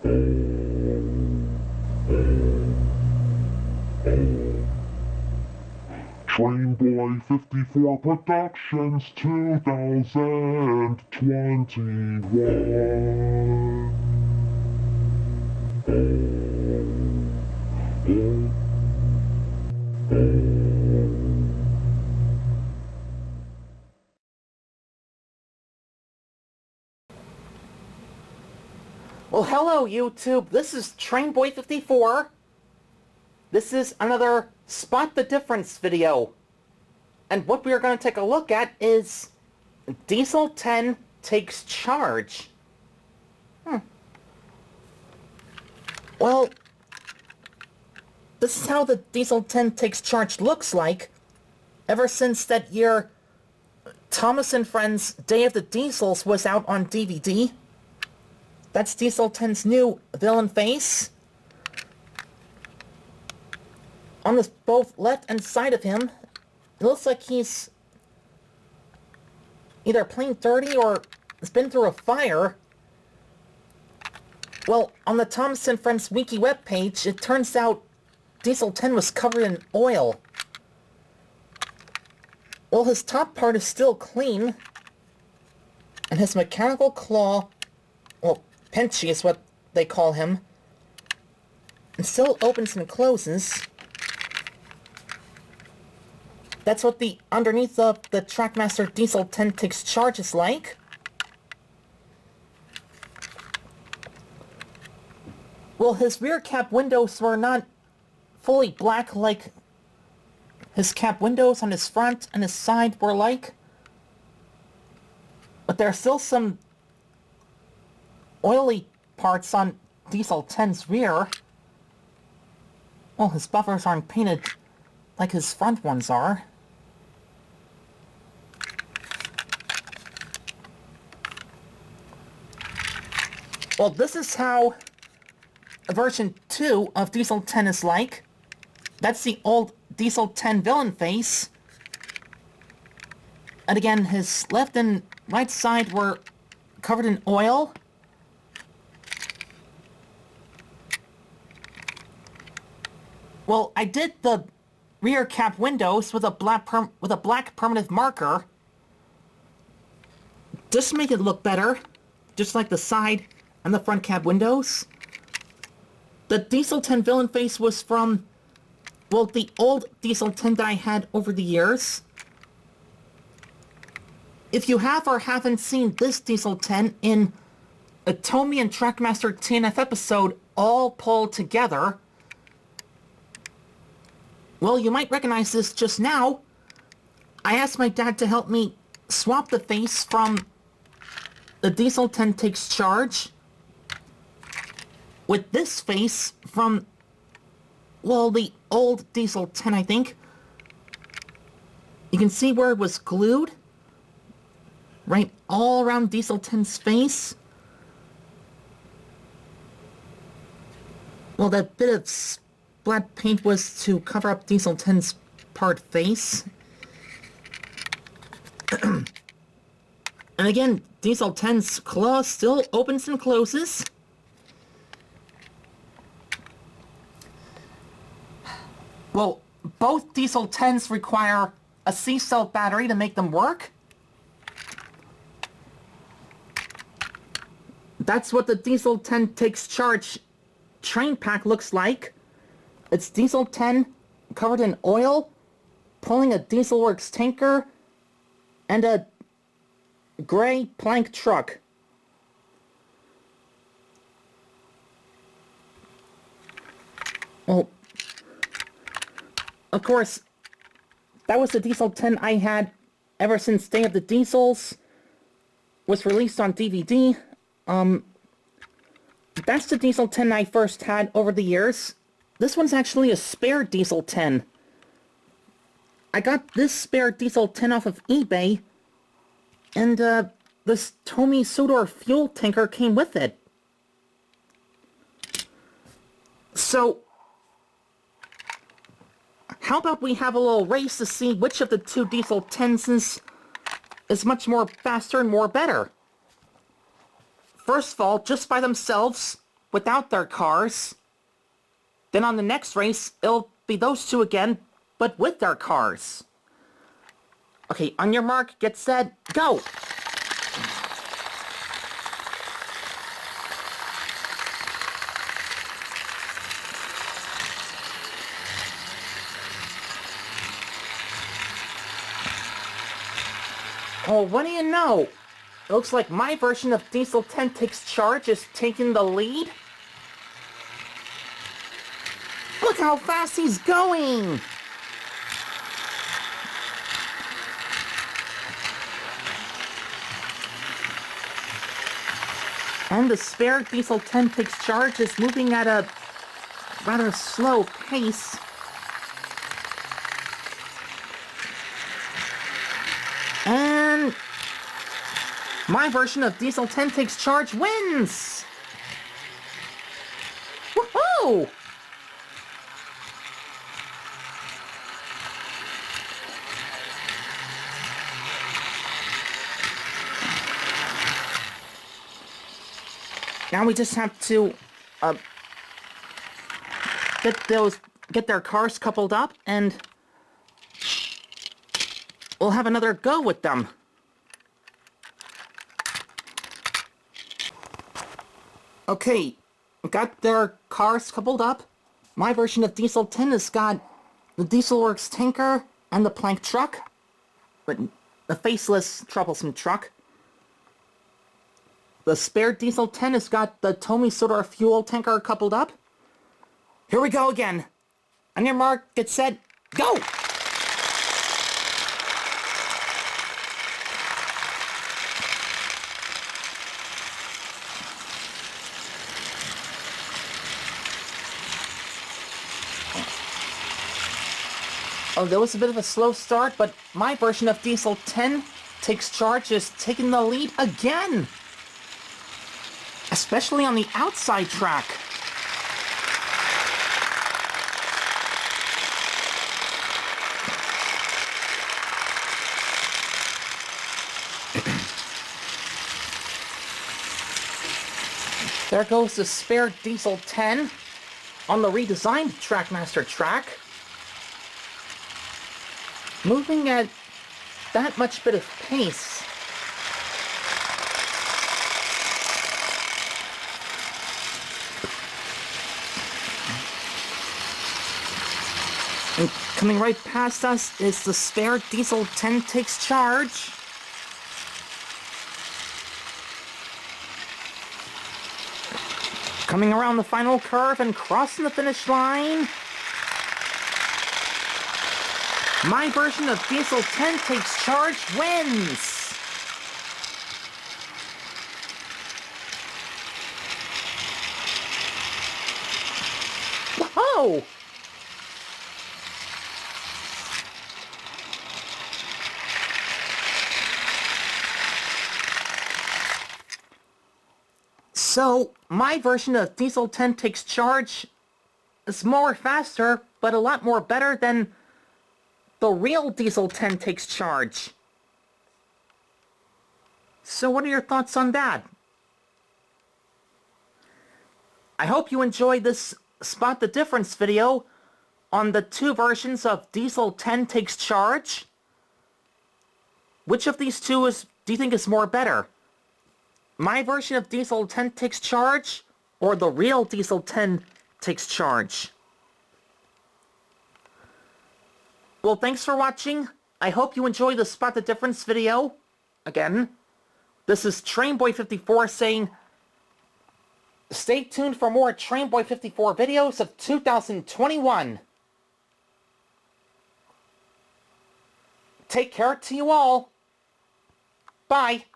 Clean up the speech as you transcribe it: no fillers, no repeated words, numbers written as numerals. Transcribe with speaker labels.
Speaker 1: Train Boy 54 Productions 2021.
Speaker 2: Well, hello YouTube, this is Trainboy54. This is another Spot the Difference video. And what we are going to take a look at is Diesel 10 takes charge. Well, this is how the Diesel 10 takes charge looks like ever since that year Thomas and Friends Day of the Diesels was out on DVD. That's Diesel 10's new villain face. On the both left and side of him, it looks like he's either playing dirty or has been through a fire. Well, on the Thomas and Friends wiki webpage, it turns out Diesel 10 was covered in oil. Well, his top part is still clean, and his mechanical claw, well, Pinchy is what they call him, and still opens and closes. That's what the underneath of the Trackmaster Diesel 10 takes charge is like. Well, his rear cap windows were not fully black like his cap windows on his front and his side were like, but there are still some oily parts on Diesel 10's rear. Well, his buffers aren't painted like his front ones are. Well, this is how version 2 of Diesel 10 is like. That's the old Diesel 10 villain face. And again, his left and right side were covered in oil. Well, I did the rear cap windows with a black permanent marker. Just to make it look better, just like the side and the front cap windows. The Diesel 10 villain face was from, well, the old Diesel 10 that I had over the years. If you have or haven't seen this Diesel 10 in a Tomy and Trackmaster TNF episode all pulled together, well, you might recognize this just now. I asked my dad to help me swap the face from the Diesel 10 takes charge with this face from, well, the old Diesel 10, I think. You can see where it was glued. Right all around Diesel 10's face. Well, that bit of splat paint was to cover up Diesel 10's part face. And again, Diesel 10's claw still opens and closes. Well, both Diesel 10s require a C-cell battery to make them work. That's what the Diesel 10 takes charge train pack looks like. It's Diesel 10 covered in oil, pulling a Diesel Works tanker, and a gray plank truck. Well, of course, that was the Diesel 10 I had ever since Day of the Diesels was released on DVD. That's the Diesel 10 I first had over the years. This one's actually a spare Diesel 10. I got this spare Diesel 10 off of eBay, and this Tomy Sodor fuel tanker came with it. So, how about we have a little race to see which of the two Diesel 10s is much more faster and more better? First of all, just by themselves, without their cars. Then on the next race, it'll be those two again, but with their cars. Okay, on your mark, get set, go! Oh, what do you know? It looks like my version of Diesel 10 Takes Charge is taking the lead. Look how fast he's going! And the spare Diesel 10 Takes Charge is moving at a rather slow pace. And my version of Diesel 10 Takes Charge wins! Woohoo! Now we just have to get their cars coupled up, and we'll have another go with them. Okay, got their cars coupled up. My version of Diesel 10 has got the Diesel Works tanker and the plank truck, but the faceless troublesome truck. The spare Diesel 10 has got the Tomy soda fuel tanker coupled up. Here we go again. On your mark, get set, go! Oh, there was a bit of a slow start, but my version of Diesel 10 Takes Charge is taking the lead again. Especially on the outside track. There goes the spare Diesel 10 on the redesigned Trackmaster track. Moving at that much bit of pace. And coming right past us is the spare Diesel 10 Takes Charge. Coming around the final curve and crossing the finish line. My version of Diesel 10 Takes Charge wins! Whoa! So, my version of Diesel 10 Takes Charge is more faster, but a lot more better than the real Diesel 10 Takes Charge. So what are your thoughts on that? I hope you enjoyed this Spot the Difference video on the two versions of Diesel 10 Takes Charge. Which of these two do you think is more better? My version of Diesel 10 Takes Charge, or the real Diesel 10 Takes Charge? Well, thanks for watching. I hope you enjoyed the Spot the Difference video. Again, this is Trainboy54 saying, stay tuned for more Trainboy54 videos of 2021. Take care to you all. Bye.